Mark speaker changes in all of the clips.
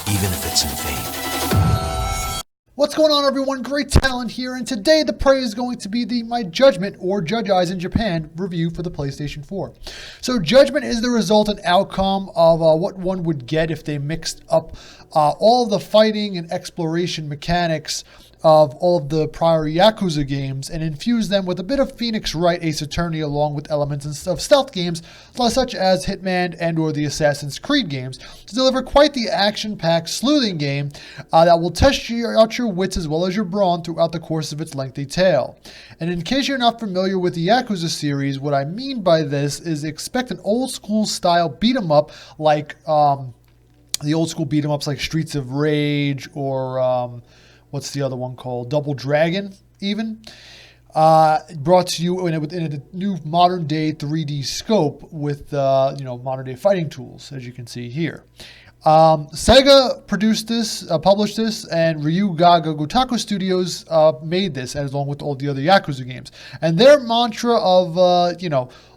Speaker 1: even if it's in vain.
Speaker 2: What's going on, everyone? Great Talon here, and today the prey is going to be my Judgment, or Judge Eyes in Japan, review for the PlayStation 4. So Judgment is the resultant outcome of what one would get if they mixed up all of the fighting and exploration mechanics of all of the prior Yakuza games and infused them with a bit of Phoenix Wright Ace Attorney along with elements of stealth games such as Hitman and or the Assassin's Creed games to deliver quite the action-packed sleuthing game that will test out your wits as well as your brawn throughout the course of its lengthy tale. And in case you're not familiar with the Yakuza series, what I mean by this is expect an old school style beat 'em up like the old school beat 'em ups like Streets of Rage or what's the other one called? Double Dragon, even. Brought to you in a new modern day 3D scope with modern day fighting tools, as you can see here. Sega produced this, published this, and Ryugagotoku Studios made this, along with all the other Yakuza games. And their mantra of,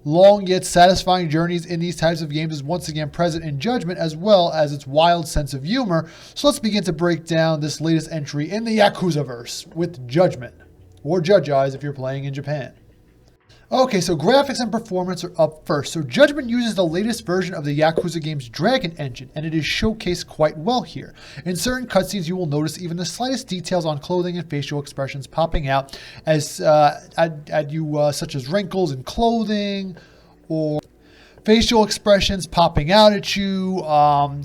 Speaker 2: long yet satisfying journeys in these types of games is once again present in Judgment, as well as its wild sense of humor. So let's begin to break down this latest entry in the Yakuza-verse with Judgment, or Judge Eyes if you're playing in Japan. Okay, so graphics and performance are up first. So Judgment uses the latest version of the Yakuza game's Dragon engine, and it is showcased quite well here. In certain cutscenes, you will notice even the slightest details on clothing and facial expressions popping out as at you, such as wrinkles in clothing or facial expressions popping out at you,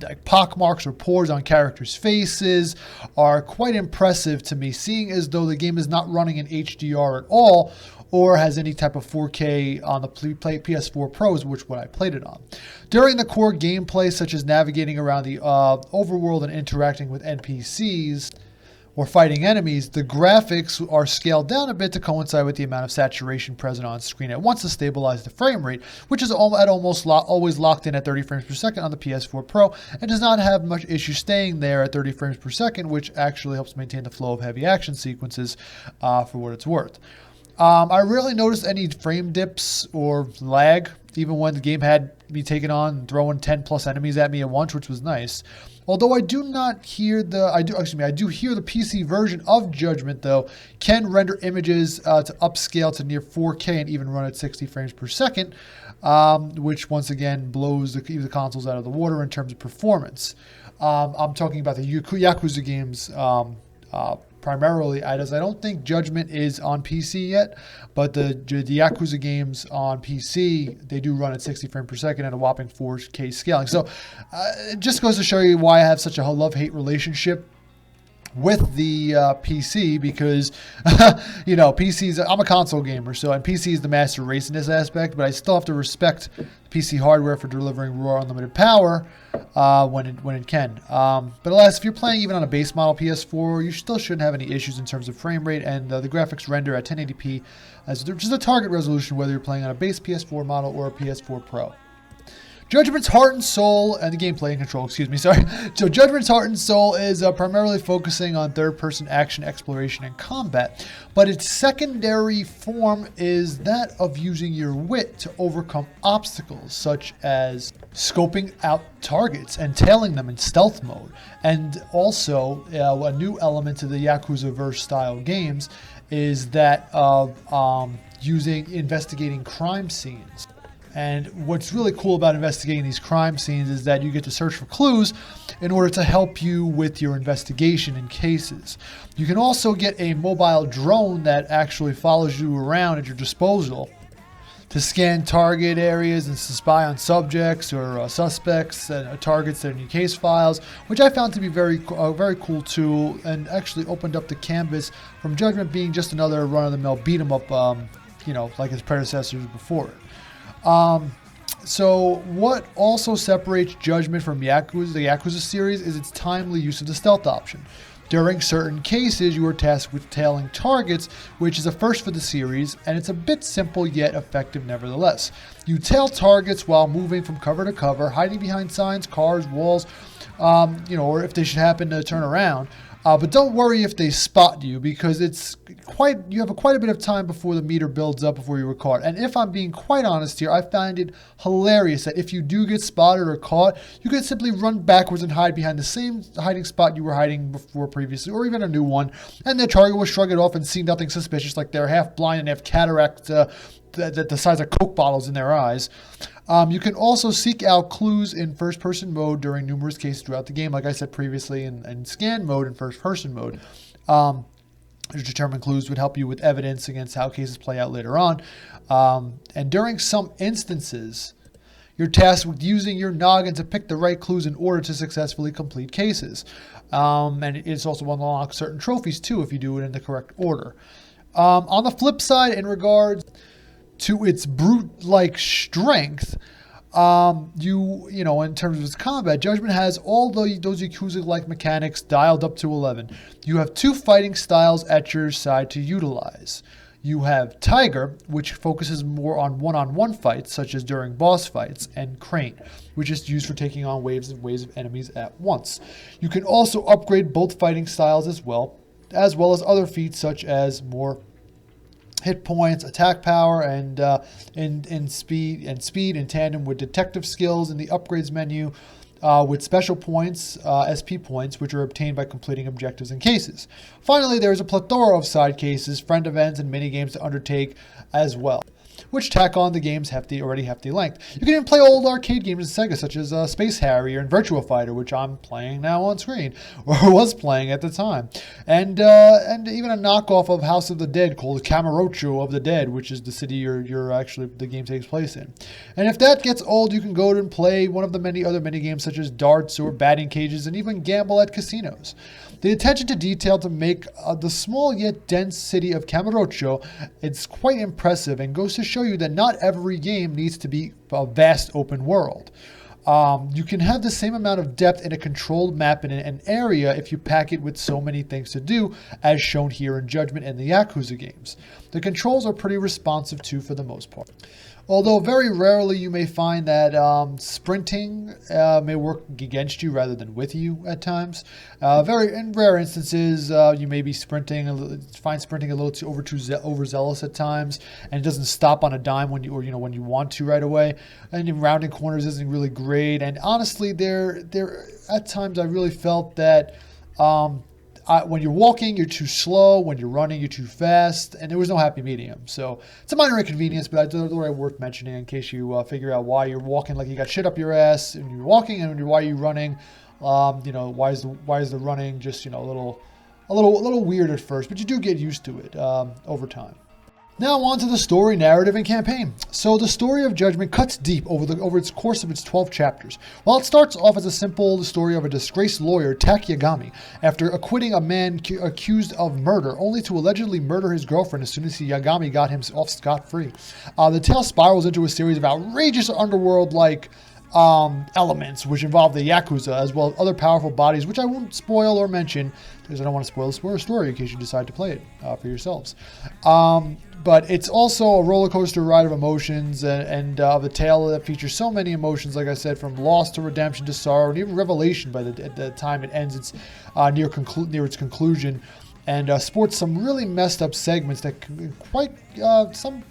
Speaker 2: like pockmarks or pores on characters' faces are quite impressive to me, seeing as though the game is not running in HDR at all, or has any type of 4K on the PS4 Pros, which what I played it on. During the core gameplay, such as navigating around the overworld and interacting with NPCs or fighting enemies, the graphics are scaled down a bit to coincide with the amount of saturation present on screen at once to stabilize the frame rate, which is almost always locked in at 30 frames per second on the PS4 Pro and does not have much issue staying there at 30 frames per second, which actually helps maintain the flow of heavy action sequences for what it's worth. I rarely noticed any frame dips or lag, even when the game had me taking on and throwing 10 plus enemies at me at once, which was nice. Although I do hear the PC version of Judgment though can render images to upscale to near 4K and even run at 60 frames per second, which once again blows the consoles out of the water in terms of performance. I'm talking about the Yakuza games primarily, as I don't think Judgment is on PC yet, but the Yakuza games on PC, they do run at 60 frames per second at a whopping 4K scaling. So it just goes to show you why I have such a love-hate relationship with the PC, because PCs, I'm a console gamer, and PC is the master race in this aspect, but I still have to respect PC hardware for delivering raw unlimited power when it can. But alas, if you're playing even on a base model PS4, you still shouldn't have any issues in terms of frame rate, and the graphics render at 1080p as just a target resolution, whether you're playing on a base PS4 model or a PS4 Pro. Judgment's heart and soul, and the gameplay and control, So Judgment's heart and soul is primarily focusing on third-person action, exploration, and combat, but its secondary form is that of using your wit to overcome obstacles, such as scoping out targets and tailing them in stealth mode. And also, a new element to the Yakuza-verse style games is that of investigating crime scenes. And what's really cool about investigating these crime scenes is that you get to search for clues in order to help you with your investigation in cases. You can also get a mobile drone that actually follows you around at your disposal to scan target areas and to spy on subjects or suspects and targets in your case files, which I found to be a very cool tool, and actually opened up the canvas from Judgment being just another run-of-the-mill beat-em-up, like its predecessors before it. So what also separates Judgment from the Yakuza series is its timely use of the stealth option. During certain cases, you are tasked with tailing targets, which is a first for the series, and it's a bit simple yet effective nevertheless. You tail targets while moving from cover to cover, hiding behind signs, cars, walls, or if they should happen to turn around. But don't worry if they spot you, because you have quite a bit of time before the meter builds up before you were caught. And if I'm being quite honest here, I find it hilarious that if you do get spotted or caught, you can simply run backwards and hide behind the same hiding spot you were hiding before previously, or even a new one, and the target will shrug it off and see nothing suspicious, like they're half blind and have cataract the size of Coke bottles in their eyes. You can also seek out clues in first-person mode during numerous cases throughout the game, like I said previously, in scan mode and first-person mode. Determined clues would help you with evidence against how cases play out later on. And during some instances, you're tasked with using your noggin to pick the right clues in order to successfully complete cases. And it's also one to unlock certain trophies, too, if you do it in the correct order. On the flip side, in regards to its brute-like strength, in terms of its combat, Judgment has all those Yakuza-like mechanics dialed up to 11. You have 2 fighting styles at your side to utilize. You have Tiger, which focuses more on one-on-one fights, such as during boss fights, and Crane, which is used for taking on waves of enemies at once. You can also upgrade both fighting styles as well as other feats such as more hit points, attack power, and speed in tandem with detective skills in the upgrades menu, with special points, SP points, which are obtained by completing objectives and cases. Finally, there is a plethora of side cases, friend events, and mini-games to undertake as well, which tack on the game's already hefty length. You can even play old arcade games in Sega, such as Space Harrier and Virtua Fighter, which I'm playing now on screen, or was playing at the time. And even a knockoff of House of the Dead called Kamurocho of the Dead, which is the city the game takes place in. And if that gets old, you can go and play one of the many other mini-games, such as darts or batting cages, and even gamble at casinos. The attention to detail to make the small yet dense city of Kamurocho, it's quite impressive, and goes to show you that not every game needs to be a vast open world. You can have the same amount of depth in a controlled map in an area if you pack it with so many things to do, as shown here in Judgment and the Yakuza games. The controls are pretty responsive too, for the most part. Although very rarely you may find that sprinting may work against you rather than with you at times. In rare instances, you may be find sprinting a little too overzealous at times, and it doesn't stop on a dime when you want to right away. And in rounding corners isn't really great. And honestly, there at times I really felt that when you're walking, you're too slow. When you're running, you're too fast. And there was no happy medium. So it's a minor inconvenience, but I thought it worth mentioning in case you figure out why you're walking like you got shit up your ass when you're walking, and why you're running. Why is the running just a little weird at first, but you do get used to it over time. Now on to the story, narrative, and campaign. So the story of Judgment cuts deep over its course of its 12 chapters. While it starts off as a simple story of a disgraced lawyer, Tak Yagami, after acquitting a man accused of murder, only to allegedly murder his girlfriend as soon as Yagami got him off scot-free. The tale spirals into a series of outrageous underworld-like elements, which involve the Yakuza, as well as other powerful bodies, which I won't spoil or mention, because I don't want to spoil the story in case you decide to play it for yourselves. But it's also a roller coaster ride of emotions, and of a tale that features so many emotions, like I said, from loss to redemption to sorrow, and even revelation at the time it ends its near its conclusion, and sports some really messed up segments that quite some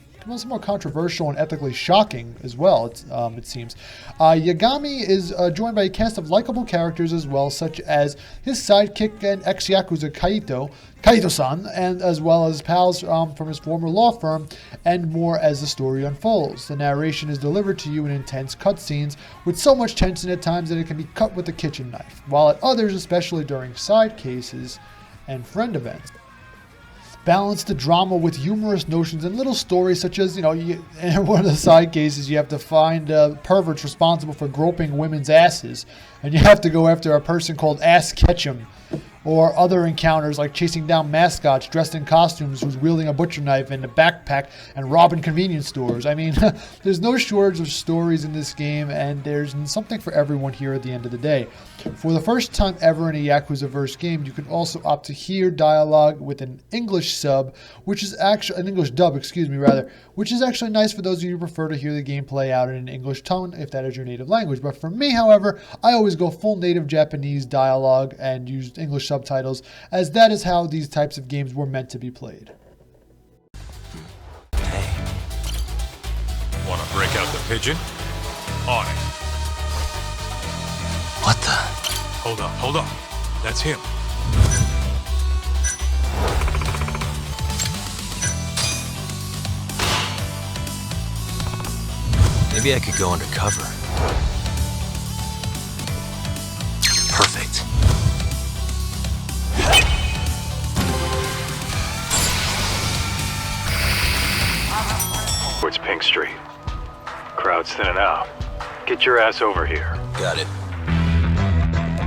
Speaker 2: more controversial and ethically shocking as well, it seems. Yagami is joined by a cast of likable characters as well, such as his sidekick and ex-Yakuza Kaito-san, and as well as pals from his former law firm, and more as the story unfolds. The narration is delivered to you in intense cutscenes with so much tension at times that it can be cut with a kitchen knife, while at others, especially during side cases and friend events, balance the drama with humorous notions and little stories, such as, in one of the side cases, you have to find perverts responsible for groping women's asses, and you have to go after a person called Ass Ketchum, or other encounters like chasing down mascots dressed in costumes who's wielding a butcher knife and a backpack and robbing convenience stores. I mean, there's no shortage of stories in this game, and there's something for everyone here at the end of the day. For the first time ever in a Yakuza-verse game, you can also opt to hear dialogue with an English sub, which is actually an English dub, which is actually nice for those of you who prefer to hear the game play out in an English tone, if that is your native language. But for me, however, I always go full native Japanese dialogue and use English subtitles, as that is how these types of games were meant to be played.
Speaker 1: Hey.
Speaker 3: Wanna break out the pigeon? On it.
Speaker 1: What the?
Speaker 3: Hold up. That's him.
Speaker 1: Maybe I could go undercover. Perfect.
Speaker 3: Towards Pink Street. Crowd's thinning out. Get your ass over here.
Speaker 1: Got it.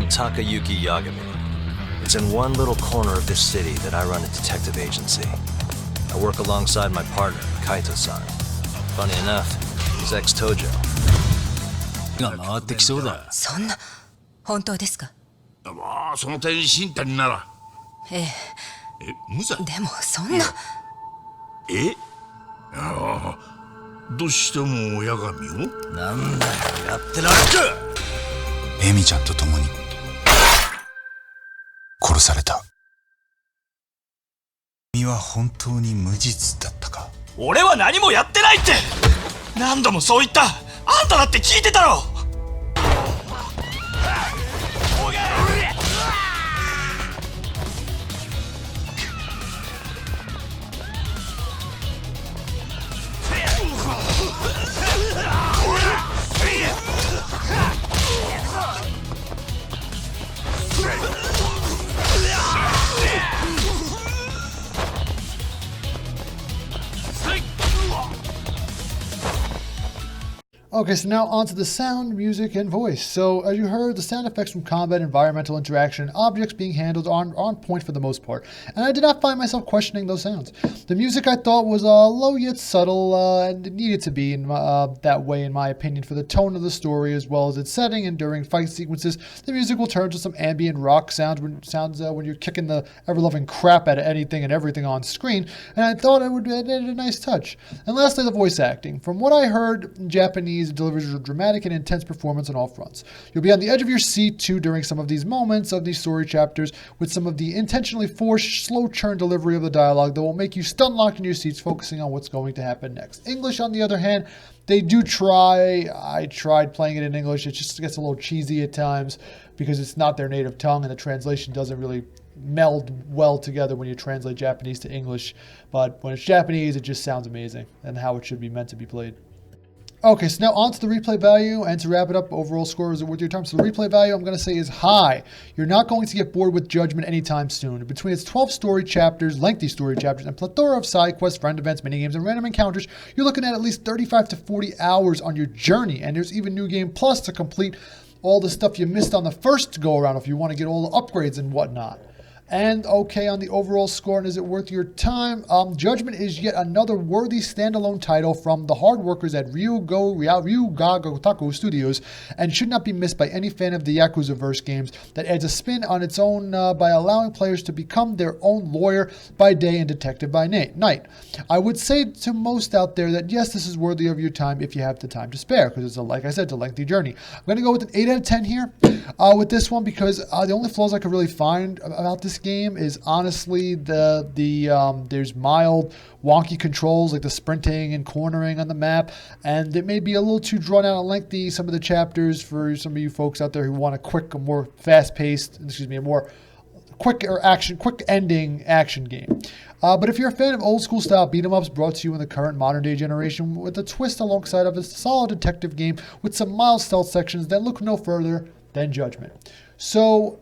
Speaker 1: Takayuki Yagami. It's in one little corner of this city that I run a detective agency. I work alongside my partner, Kaito-san. Funny enough, he's ex-Tojo.
Speaker 4: が回ってきそうだ。
Speaker 5: そんな本当ですか？
Speaker 4: まあその点進展なら。
Speaker 5: ええ。
Speaker 4: 無罪？
Speaker 5: でもそんな。
Speaker 4: ああ、どうしても親神を？
Speaker 1: なんだよ、やってられる。
Speaker 6: エミちゃんと共に殺された。君は本当に無実だったか？
Speaker 7: 俺は何もやってないって。何度もそう言った。あんただって聞いてたろ。
Speaker 2: Okay, so now onto the sound, music, and voice. So as you heard, the sound effects from combat, environmental interaction, and objects being handled are on point for the most part, and I did not find myself questioning those sounds. The music I thought was low yet subtle, and it needed to be that way in my opinion for the tone of the story as well as its setting, and during fight sequences, the music will turn to some ambient rock sounds when you're kicking the ever-loving crap out of anything and everything on screen, and I thought it added a nice touch. And lastly, the voice acting. From what I heard in Japanese, it delivers a dramatic and intense performance on all fronts. You'll be on the edge of your seat too during some of these moments of these story chapters with some of the intentionally forced, slow churn delivery of the dialogue that will make you stun locked in your seats focusing on what's going to happen next. English, on the other hand, they do try. I tried playing it in English. It just gets a little cheesy at times because it's not their native tongue and the translation doesn't really meld well together when you translate Japanese to English. But when it's Japanese, it just sounds amazing and how it should be meant to be played. Okay, so now on to the replay value, and to wrap it up, overall score is worth your time. So the replay value, I'm going to say, is high. You're not going to get bored with Judgment anytime soon. Between its 12 story chapters, lengthy story chapters, and plethora of side quests, friend events, minigames, and random encounters, you're looking at least 35 to 40 hours on your journey, and there's even New Game Plus to complete all the stuff you missed on the first go-around if you want to get all the upgrades and whatnot. And okay, on the overall score, and is it worth your time? Judgment is yet another worthy standalone title from the hard workers at ryugagotoku Studios, and should not be missed by any fan of the Yakuza-verse games that adds a spin on its own by allowing players to become their own lawyer by day and detective by night. I would say to most out there that yes, this is worthy of your time if you have the time to spare, because it's, like I said, it's a lengthy journey. I'm going to go with an 8 out of 10 here with this one, because the only flaws I could really find about this game is honestly there's mild wonky controls like the sprinting and cornering on the map, and it may be a little too drawn out and lengthy, some of the chapters, for some of you folks out there who want a more fast-paced, a more quick ending action game. But if you're a fan of old school style beat 'em ups brought to you in the current modern day generation with a twist alongside of a solid detective game with some mild stealth sections, then look no further than Judgment. So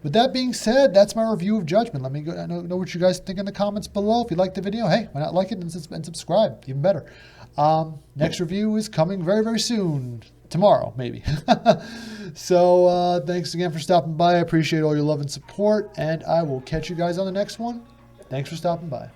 Speaker 2: with that being said, that's my review of Judgment. Let me know what you guys think in the comments below. If you liked the video, hey, why not like it and subscribe? Even better. Next review is coming very, very soon. Tomorrow, maybe. So thanks again for stopping by. I appreciate all your love and support, and I will catch you guys on the next one. Thanks for stopping by.